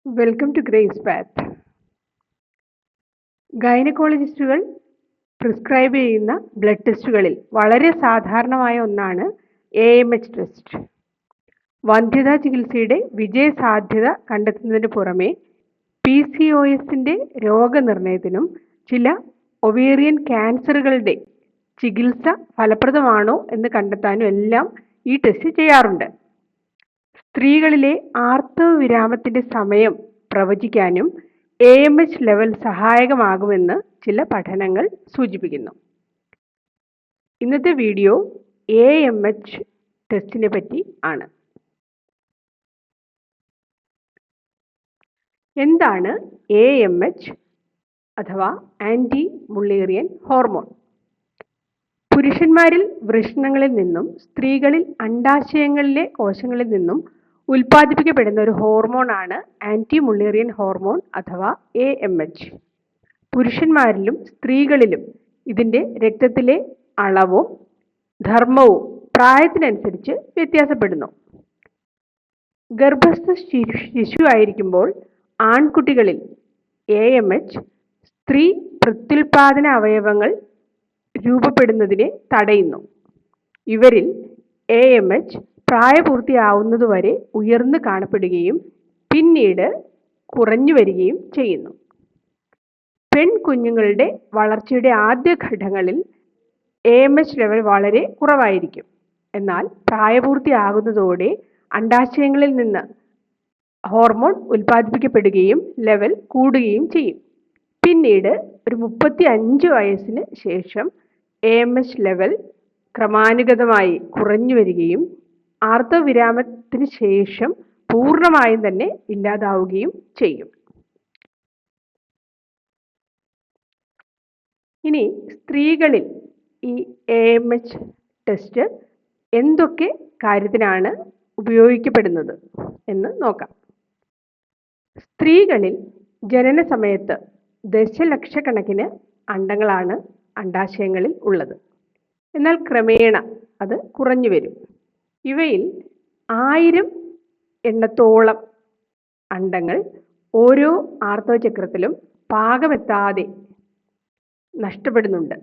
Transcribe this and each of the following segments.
Welcome to Grace Path. ഗൈനക്കോളജിസ്റ്റുകൾ prescribe ചെയ്യുന്ന blood ടെസ്റ്റുകളിൽ വളരെ സാധാരണമായ ഒന്നാണ് AMH ടെസ്റ്റ്. വന്ധ്യതാ ചികിത്സയുടെ വിജയസാധ്യത കണ്ടെത്തുന്നതിന് പുറമെ PCOSന്റെ രോഗനിർണയത്തിനും ചില ഒവേറിയൻ ക്യാൻസറുകളുടെ ചികിത്സ ഫലപ്രദമാണോ എന്ന് കണ്ടെത്താനും എല്ലാം ഈ ടെസ്റ്റ് ചെയ്യാറുണ്ട്. സ്ത്രീകളിലെ ആർത്തവ വിരാമത്തിന്റെ സമയം പ്രവചിക്കാനും AMH ലെവൽ സഹായകമാകുമെന്ന് ചില പഠനങ്ങൾ സൂചിപ്പിക്കുന്നു. ഇന്നത്തെ വീഡിയോ AMH ടെസ്റ്റിനെ പറ്റി ആണ്. എന്താണ് AMH അഥവാ ആന്റി മുള്ളേറിയൻ ഹോർമോൺ? പുരുഷന്മാരിൽ വൃഷണങ്ങളിൽ നിന്നും സ്ത്രീകളിൽ അണ്ഡാശയങ്ങളിലെ കോശങ്ങളിൽ നിന്നും ഉൽപ്പാദിപ്പിക്കപ്പെടുന്ന ഒരു ഹോർമോണാണ് ആന്റി മുള്ളേറിയൻ ഹോർമോൺ അഥവാ AMH. പുരുഷന്മാരിലും സ്ത്രീകളിലും ഇതിൻ്റെ രക്തത്തിലെ അളവും ധർമ്മവും പ്രായത്തിനനുസരിച്ച് വ്യത്യാസപ്പെടുന്നു. ഗർഭസ്ഥ ശിശു ആയിരിക്കുമ്പോൾ ആൺകുട്ടികളിൽ AMH സ്ത്രീ പ്രത്യുൽപാദന അവയവങ്ങൾ രൂപപ്പെടുന്നതിനെ തടയുന്നു. ഇവരിൽ AMH പ്രായപൂർത്തിയാവുന്നതുവരെ ഉയർന്നു കാണപ്പെടുകയും പിന്നീട് കുറഞ്ഞു വരികയും ചെയ്യുന്നു. പെൺകുഞ്ഞുങ്ങളുടെ വളർച്ചയുടെ ആദ്യ ഘട്ടങ്ങളിൽ AMH ലെവൽ വളരെ കുറവായിരിക്കും. എന്നാൽ പ്രായപൂർത്തിയാകുന്നതോടെ അണ്ഡാശയങ്ങളിൽ നിന്ന് ഹോർമോൺ ഉൽപ്പാദിപ്പിക്കപ്പെടുകയും ലെവൽ കൂടുകയും ചെയ്യും. പിന്നീട് ഒരു 35 വയസ്സിന് ശേഷം AMH ലെവൽ ക്രമാനുഗതമായി കുറഞ്ഞു വരികയും ആർത്തവവിരാമത്തിന് ശേഷം പൂർണ്ണമായും തന്നെ ഇല്ലാതാവുകയും ചെയ്യും. ഇനി സ്ത്രീകളിൽ ഈ AMH ടെസ്റ്റ് എന്തൊക്കെ കാര്യത്തിനാണ് ഉപയോഗിക്കപ്പെടുന്നത് എന്ന് നോക്കാം. സ്ത്രീകളിൽ ജനന സമയത്ത് ദശലക്ഷക്കണക്കിന് അണ്ഡങ്ങളാണ് അണ്ഡാശയങ്ങളിൽ ഉള്ളത്. എന്നാൽ ക്രമേണ അത് കുറഞ്ഞു വരും. ഇവയിൽ 1000 എണ്ണത്തോളം അണ്ഡങ്ങൾ ഓരോ ആർത്തവചക്രത്തിലും പാകമെത്താതെ നഷ്ടപ്പെടുന്നുണ്ട്.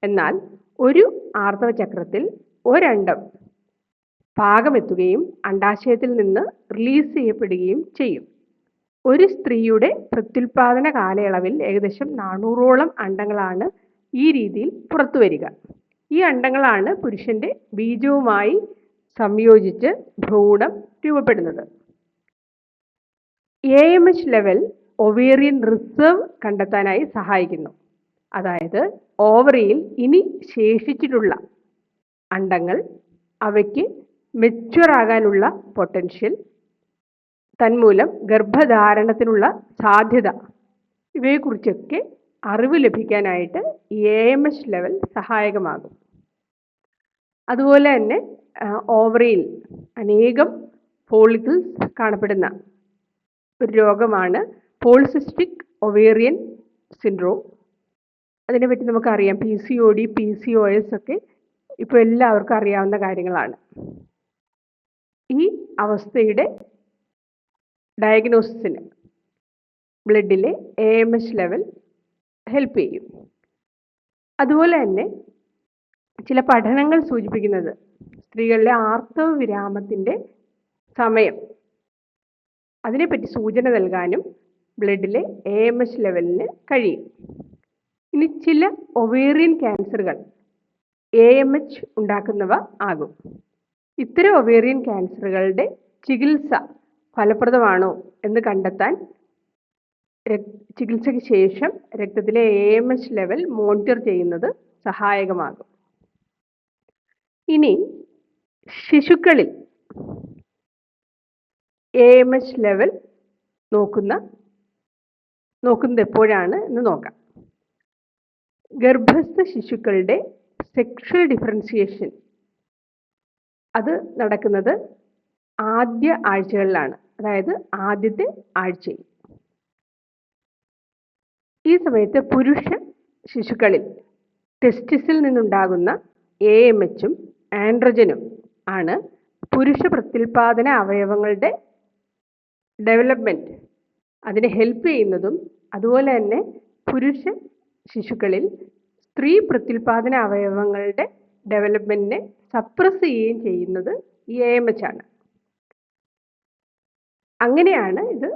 എന്നാൽ ഒരു ആർത്തവചക്രത്തിൽ ഒരണ്ഡം പാകമെത്തുകയും അണ്ഡാശയത്തിൽ നിന്ന് റിലീസ് ചെയ്യപ്പെടുകയും ചെയ്യും. ഒരു സ്ത്രീയുടെ പ്രത്യുൽപാദന കാലയളവിൽ ഏകദേശം 400ഓളം അണ്ഡങ്ങളാണ് ഈ രീതിയിൽ പുറത്തു വരിക. ഈ അണ്ഡങ്ങളാണ് പുരുഷന്റെ ബീജവുമായി സംയോജിച്ച് ഭ്രൂണം രൂപപ്പെടുന്നത്. AMH ലെവൽ ഒവേറിയൻ റിസർവ് കണ്ടെത്താനായി സഹായിക്കുന്നു. അതായത് ഓവറിയിൽ ഇനി ശേഷിച്ചിട്ടുള്ള അണ്ഡങ്ങൾ അവയ്ക്ക് മെച്യൂർ ആകാനുള്ള പൊട്ടൻഷ്യൽ, തന്മൂലം ഗർഭധാരണത്തിനുള്ള സാധ്യത, ഇവയെക്കുറിച്ചൊക്കെ അറിവ് ലഭിക്കാനായിട്ട് AMH ലെവൽ സഹായകമാകും. അതുപോലെ തന്നെ ഓവറിയിൽ അനേകം ഫോളിക്കിൾസ് കാണപ്പെടുന്ന ഒരു രോഗമാണ് പോളിസിസ്റ്റിക് ഒവേറിയൻ സിൻഡ്രോം. അതിനെപ്പറ്റി നമുക്കറിയാം. PCOD, PCOS ഒക്കെ ഇപ്പോൾ എല്ലാവർക്കും അറിയാവുന്ന കാര്യങ്ങളാണ്. ഈ അവസ്ഥയുടെ ഡയഗ്നോസിസിന് ബ്ലഡിലെ AMH ലെവൽ ഹെൽപ്പ് ചെയ്യും. അതുപോലെ തന്നെ ചില പഠനങ്ങൾ സൂചിപ്പിക്കുന്നത് സ്ത്രീകളിലെ ആർത്തവ വിരാമത്തിൻ്റെ സമയം, അതിനെപ്പറ്റി സൂചന നൽകാനും ബ്ലഡിലെ AMH ലെവലിന് കഴിയും. ഇനി ചില ഒവേറിയൻ ക്യാൻസറുകൾ AMH ഉണ്ടാക്കുന്നവ ആകും. ഇത്തരം ഒവേറിയൻ ക്യാൻസറുകളുടെ ചികിത്സ ഫലപ്രദമാണോ എന്ന് കണ്ടെത്താൻ ചികിത്സയ്ക്ക് ശേഷം രക്തത്തിലെ AMH ലെവൽ മോണിറ്റർ ചെയ്യുന്നത് സഹായകമാകും. ഇനി ശിശുക്കളിൽ AMH ലെവൽ നോക്കുന്നത് എപ്പോഴാണ് എന്ന് നോക്കാം. ഗർഭസ്ഥ ശിശുക്കളുടെ സെക്ഷൽ ഡിഫറൻസിയേഷൻ അത് നടക്കുന്നത് ആദ്യ ആഴ്ചകളിലാണ്, അതായത് ആദ്യത്തെ ആഴ്ചയിൽ. ഈ സമയത്ത് പുരുഷ ശിശുക്കളിൽ ടെസ്റ്റിസിൽ നിന്നുണ്ടാകുന്ന AMHഉം ആൻഡ്രോജനും ആണ് പുരുഷ പ്രത്യുൽപാദന അവയവങ്ങളുടെ ഡെവലപ്മെൻറ്റ് അതിനെ ഹെൽപ്പ് ചെയ്യുന്നതും അതുപോലെ തന്നെ പുരുഷ ശിശുക്കളിൽ സ്ത്രീ പ്രത്യുൽപാദന അവയവങ്ങളുടെ ഡെവലപ്മെൻറ്റിനെ സപ്രസ് ചെയ്യുകയും ചെയ്യുന്നത് ഈ AMH ആണ്. അങ്ങനെയാണ് ഇത്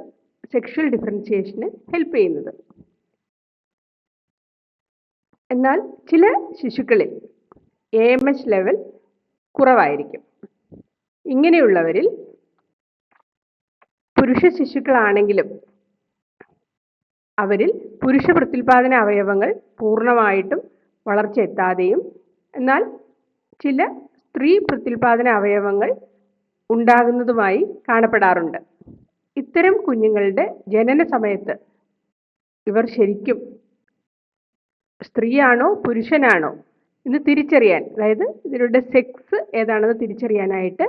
സെക്ഷൽ ഡിഫറൻസിയേഷന് ഹെൽപ്പ് ചെയ്യുന്നത്. എന്നാൽ ചില ശിശുക്കളിൽ AMH ലെവൽ കുറവായിരിക്കും. ഇങ്ങനെയുള്ളവരിൽ പുരുഷ ശിശുക്കളാണെങ്കിലും അവരിൽ പുരുഷ പ്രത്യുൽപാദന അവയവങ്ങൾ പൂർണ്ണമായിട്ടും വളർച്ച എത്താതെയും എന്നാൽ ചില സ്ത്രീ പ്രത്യുൽപാദന അവയവങ്ങൾ ഉണ്ടാകുന്നതുമായി കാണപ്പെടാറുണ്ട്. ഇത്തരം കുഞ്ഞുങ്ങളുടെ ജനന സമയത്ത് ഇവർ ശരിക്കും സ്ത്രീയാണോ പുരുഷനാണോ എന്ന് തിരിച്ചറിയാൻ, അതായത് ഇവരുടെ സെക്സ് ഏതാണെന്ന് തിരിച്ചറിയാനായിട്ട്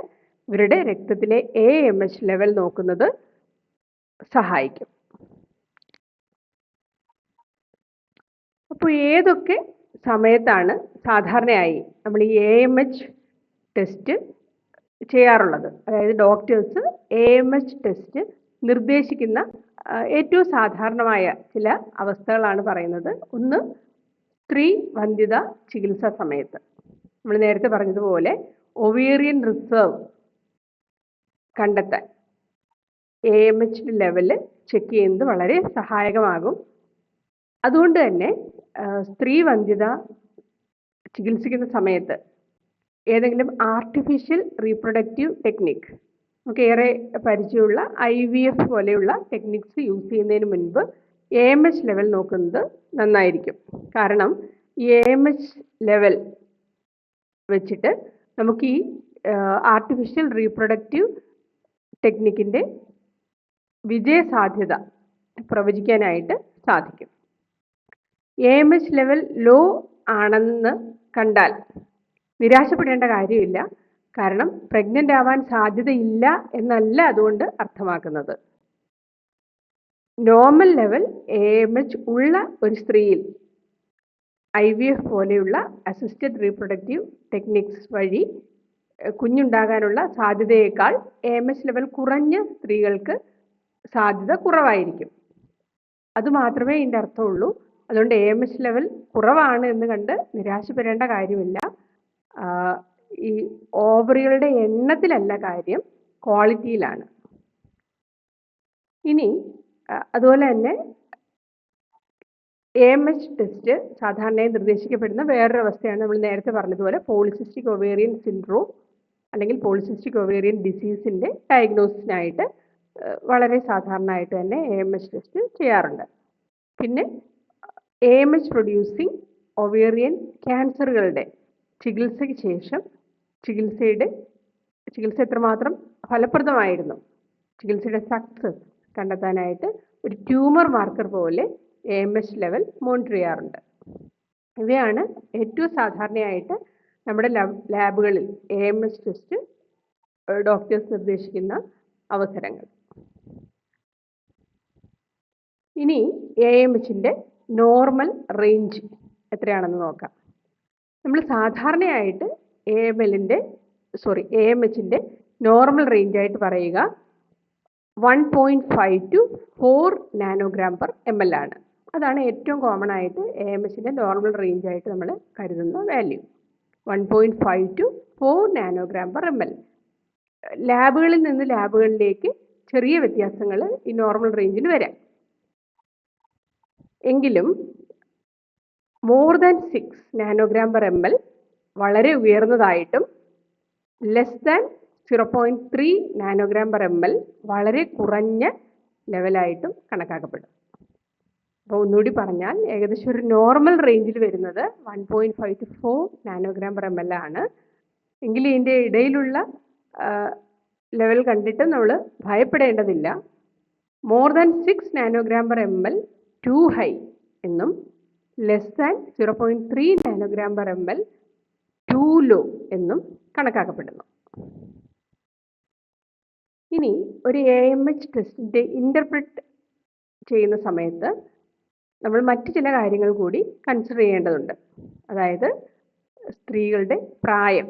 ഇവരുടെ രക്തത്തിലെ AMH ലെവൽ നോക്കുന്നത് സഹായിക്കും. അപ്പോൾ ഏതൊക്കെ സമയത്താണ് സാധാരണയായി നമ്മൾ ഈ AMH ടെസ്റ്റ് ചെയ്യാറുള്ളത്? അതായത് ഡോക്ടേഴ്സ് AMH ടെസ്റ്റ് നിർദ്ദേശിക്കുന്ന ഏറ്റവും സാധാരണമായ ചില അവസ്ഥകളാണ് പറയുന്നത്. ഒന്ന്, സ്ത്രീ വന്ധ്യത ചികിത്സാ സമയത്ത്. നമ്മൾ നേരത്തെ പറഞ്ഞതുപോലെ ഒവേറിയൻ റിസർവ് കണ്ടെത്താൻ AMH ലെവല് ചെക്ക് ചെയ്യുന്നത് വളരെ സഹായകമാകും. അതുകൊണ്ട് തന്നെ സ്ത്രീ വന്ധ്യത ചികിത്സിക്കുന്ന സമയത്ത് ഏതെങ്കിലും ആർട്ടിഫിഷ്യൽ റീപ്രൊഡക്റ്റീവ് ടെക്നിക്ക്, നമുക്ക് ഏറെ പരിചയമുള്ള IVF പോലെയുള്ള ടെക്നിക്സ് യൂസ് ചെയ്യുന്നതിന് മുൻപ് AMH ലെവൽ നോക്കുന്നത് നന്നായിരിക്കും. കാരണം ഈ AMH ലെവൽ വെച്ചിട്ട് നമുക്ക് ഈ ആർട്ടിഫിഷ്യൽ റീപ്രൊഡക്റ്റീവ് ടെക്നിക്കിൻ്റെ വിജയസാധ്യത പ്രവചിക്കാനായിട്ട് സാധിക്കും. AMH ലെവൽ ലോ ആണെന്ന് കണ്ടാൽ നിരാശപ്പെടേണ്ട കാര്യമില്ല. കാരണം പ്രഗ്നൻ്റ് ആവാൻ സാധ്യതയില്ല എന്നല്ല അതുകൊണ്ട് അർത്ഥമാക്കുന്നത്. നോർമൽ ലെവൽ AMH ഉള്ള ഒരു സ്ത്രീയിൽ IVF പോലെയുള്ള അസിസ്റ്റഡ് റീപ്രൊഡക്റ്റീവ് ടെക്നിക്സ് വഴി കുഞ്ഞുണ്ടാകാനുള്ള സാധ്യതയേക്കാൾ AMH ലെവൽ കുറഞ്ഞ സ്ത്രീകൾക്ക് സാധ്യത കുറവായിരിക്കും. അതുമാത്രമേ ഇതിൻ്റെ അർത്ഥമുള്ളൂ. അതുകൊണ്ട് AMH ലെവൽ കുറവാണ് എന്ന് കണ്ട് നിരാശപ്പെടേണ്ട കാര്യമില്ല. ഈ ഓവറികളുടെ എണ്ണത്തിലല്ല കാര്യം, ക്വാളിറ്റിയിലാണ്. ഇനി അതുപോലെ തന്നെ AMH ടെസ്റ്റ് സാധാരണയായി നിർദ്ദേശിക്കപ്പെടുന്ന വേറൊരു അവസ്ഥയാണ് നമ്മൾ നേരത്തെ പറഞ്ഞതുപോലെ പോളിസിസ്റ്റിക് ഒവേറിയൻ സിൻഡ്രോം അല്ലെങ്കിൽ പോളിസിസ്റ്റിക് ഒവേറിയൻ ഡിസീസിൻ്റെ ഡയഗ്നോസിസിനായിട്ട് വളരെ സാധാരണയായിട്ട് തന്നെ AMH ടെസ്റ്റ് ചെയ്യാറുണ്ട്. പിന്നെ AMH പ്രൊഡ്യൂസിങ് ഒവേറിയൻ ക്യാൻസറുകളുടെ ചികിത്സയ്ക്ക് ശേഷം ചികിത്സ എത്രമാത്രം ഫലപ്രദമായിരുന്നു, ചികിത്സയുടെ സക്സസ് കണ്ടെത്താനായിട്ട് ഒരു ട്യൂമർ മാർക്കർ പോലെ AMH ലെവൽ മോണിറ്റർ ചെയ്യാറുണ്ട്. ഇവയാണ് ഏറ്റവും സാധാരണയായിട്ട് നമ്മുടെ ലാബുകളിൽ AMH ടെസ്റ്റ് ഡോക്ടേഴ്സ് നിർദ്ദേശിക്കുന്ന അവസരങ്ങൾ. ഇനി AMHൻ്റെ നോർമൽ റേഞ്ച് എത്രയാണെന്ന് നോക്കാം. നമ്മൾ സാധാരണയായിട്ട് AMHൻ്റെ നോർമൽ റേഞ്ചായിട്ട് പറയുക 1.5 to 4 നാനോഗ്രാം പെർ ml ആണ്. അതാണ് ഏറ്റവും കോമൺ ആയിട്ട് AMHൻ്റെ നോർമൽ റേഞ്ചായിട്ട് നമ്മൾ കരുതുന്ന value. 1.5 to 4 nanogram per ml. ലാബുകളിൽ നിന്ന് ലാബുകളിലേക്ക് ചെറിയ വ്യത്യാസങ്ങൾ ഈ നോർമൽ റേഞ്ചിൽ വരാം. എങ്കിലും more than 6 nanogram per ml വളരെ ഉയർന്നതായിട്ടും less than 0.3 nanogram per ml വളരെ കുറഞ്ഞ ലെവലായിട്ടും കണക്കാക്കപ്പെടും. അപ്പോൾ ഒന്നുകൂടി പറഞ്ഞാൽ ഏകദേശം ഒരു നോർമൽ റേഞ്ചിൽ വരുന്നത് 1.5 to 4 നാനോഗ്രാം പെർ ml ആണ്. എങ്കിൽ ഇതിൻ്റെ ഇടയിലുള്ള ലെവൽ കണ്ടിട്ട് നമ്മൾ ഭയപ്പെടേണ്ടതില്ല. More than 6 nanogram per ml to high എന്നും less than 0.3 nanogram per ml to low എന്നും കണക്കാക്കപ്പെടുന്നു. ഇനി ഒരു AMH ടെസ്റ്റിൻ്റെ ഇൻ്റർപ്രറ്റ് ചെയ്യുന്ന സമയത്ത് നമ്മൾ മറ്റു ചില കാര്യങ്ങൾ കൂടി കൺസിഡർ ചെയ്യേണ്ടതുണ്ട്. അതായത് സ്ത്രീകളുടെ പ്രായം.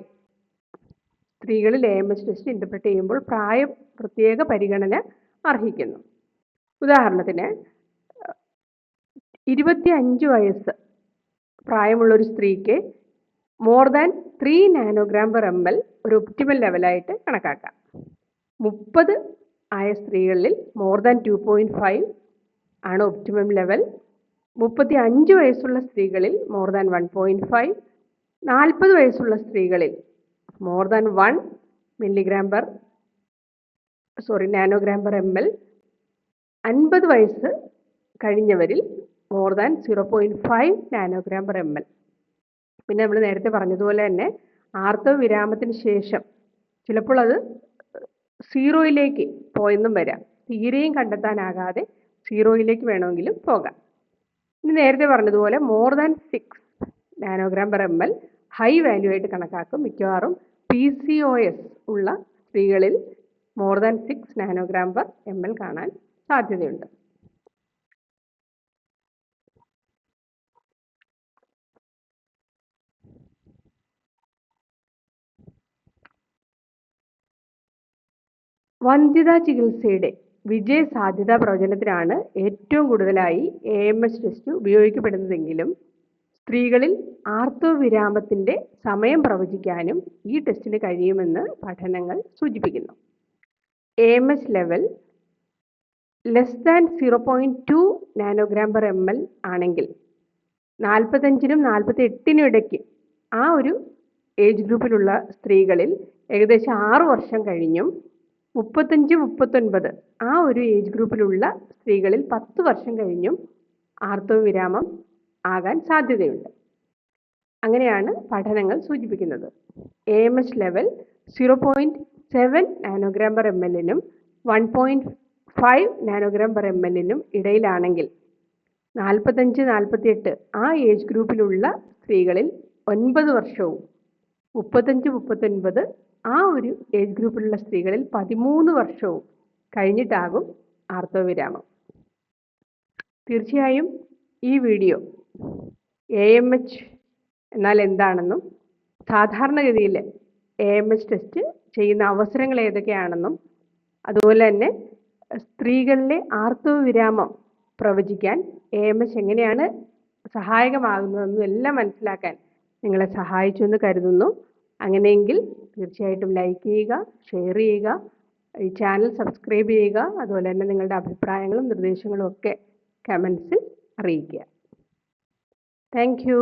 സ്ത്രീകളിൽ AMH ടെസ്റ്റ് ഇൻ്റർപ്രറ്റ് ചെയ്യുമ്പോൾ പ്രായം പ്രത്യേക പരിഗണന അർഹിക്കുന്നു. ഉദാഹരണത്തിന് 25 വയസ്സ് പ്രായമുള്ള ഒരു സ്ത്രീക്ക് more than 3 nanogram per ml ഒരു ഒപ്റ്റിമൽ ലെവലായിട്ട് കണക്കാക്കാം. 30 ആയ സ്ത്രീകളിൽ മോർ ദാൻ 2.5 ആണ് ഒപ്റ്റിമം ലെവൽ. 35 വയസ്സുള്ള സ്ത്രീകളിൽ മോർ ദാൻ 1.5, 40 വയസ്സുള്ള സ്ത്രീകളിൽ more than 1 nanogram per ml, 50 വയസ്സ് കഴിഞ്ഞവരിൽ more than 0.5 nanogram per ml. പിന്നെ നമ്മൾ നേരത്തെ പറഞ്ഞതുപോലെ തന്നെ ആർത്തവ വിരാമത്തിന് ശേഷം ചിലപ്പോൾ അത് 0യിലേക്ക് പോയെന്നും വരാം. തീരെയും കണ്ടെത്താനാകാതെ 0യിലേക്ക് വേണമെങ്കിലും പോകാം. ഇനി നേരത്തെ പറഞ്ഞതുപോലെ more than 6 nanogram per ml high value ആയിട്ട് കണക്കാക്കും. മിക്കവാറും PCOS ഉള്ള സ്ത്രീകളിൽ more than 6 nanogram per ml കാണാൻ സാധ്യതയുണ്ട്. വന്ധ്യതാ ചികിത്സയുടെ വിജയസാധ്യതാ പ്രവചനത്തിനാണ് ഏറ്റവും കൂടുതലായി AMH ടെസ്റ്റ് ഉപയോഗിക്കപ്പെടുന്നതെങ്കിലും സ്ത്രീകളിൽ ആർത്തവ വിരാമത്തിൻ്റെ സമയം പ്രവചിക്കാനും ഈ ടെസ്റ്റിന് കഴിയുമെന്ന് പഠനങ്ങൾ സൂചിപ്പിക്കുന്നു. AMH level less than 0.2 nanogram per ml ആണെങ്കിൽ 45നും 48നും ഇടയ്ക്ക് ആ ഒരു ഏജ് ഗ്രൂപ്പിലുള്ള സ്ത്രീകളിൽ ഏകദേശം 6 വർഷം കഴിഞ്ഞും 35-39 ആ ഒരു ഏജ് ഗ്രൂപ്പിലുള്ള സ്ത്രീകളിൽ 10 വർഷം കഴിഞ്ഞും ആർത്തവ വിരാമം ആകാൻ സാധ്യതയുണ്ട്. അങ്ങനെയാണ് പഠനങ്ങൾ സൂചിപ്പിക്കുന്നത്. AMH ലെവൽ 0.7 നാനോഗ്രാം പെർ mlനും 1.5 നാനോഗ്രാം പെർ mlനും ഇടയിലാണെങ്കിൽ 45-48 ആ ഏജ് ഗ്രൂപ്പിലുള്ള സ്ത്രീകളിൽ 9 വർഷവും 35-39 ആ ഒരു ഏജ് ഗ്രൂപ്പിലുള്ള സ്ത്രീകളിൽ 13 വർഷവും കഴിഞ്ഞിട്ടാകും ആർത്തവ വിരാമം. തീർച്ചയായും ഈ വീഡിയോ AMH എന്നാൽ എന്താണെന്നും സാധാരണഗതിയിൽ AMH ടെസ്റ്റ് ചെയ്യുന്ന അവസരങ്ങൾ ഏതൊക്കെയാണെന്നും അതുപോലെ തന്നെ സ്ത്രീകളിലെ ആർത്തവ വിരാമം പ്രവചിക്കാൻ AMH എങ്ങനെയാണ് സഹായകമാകുന്നതെന്നും എല്ലാം മനസ്സിലാക്കാൻ നിങ്ങളെ സഹായിച്ചു എന്ന് കരുതുന്നു. അങ്ങനെയെങ്കിൽ തീർച്ചയായിട്ടും ലൈക്ക് ചെയ്യുക, ഷെയർ ചെയ്യുക, ഈ ചാനൽ സബ്സ്ക്രൈബ് ചെയ്യുക. അതുപോലെ തന്നെ നിങ്ങളുടെ അഭിപ്രായങ്ങളും നിർദ്ദേശങ്ങളും ഒക്കെ കമൻസിൽ അറിയിക്കുക. Thank you.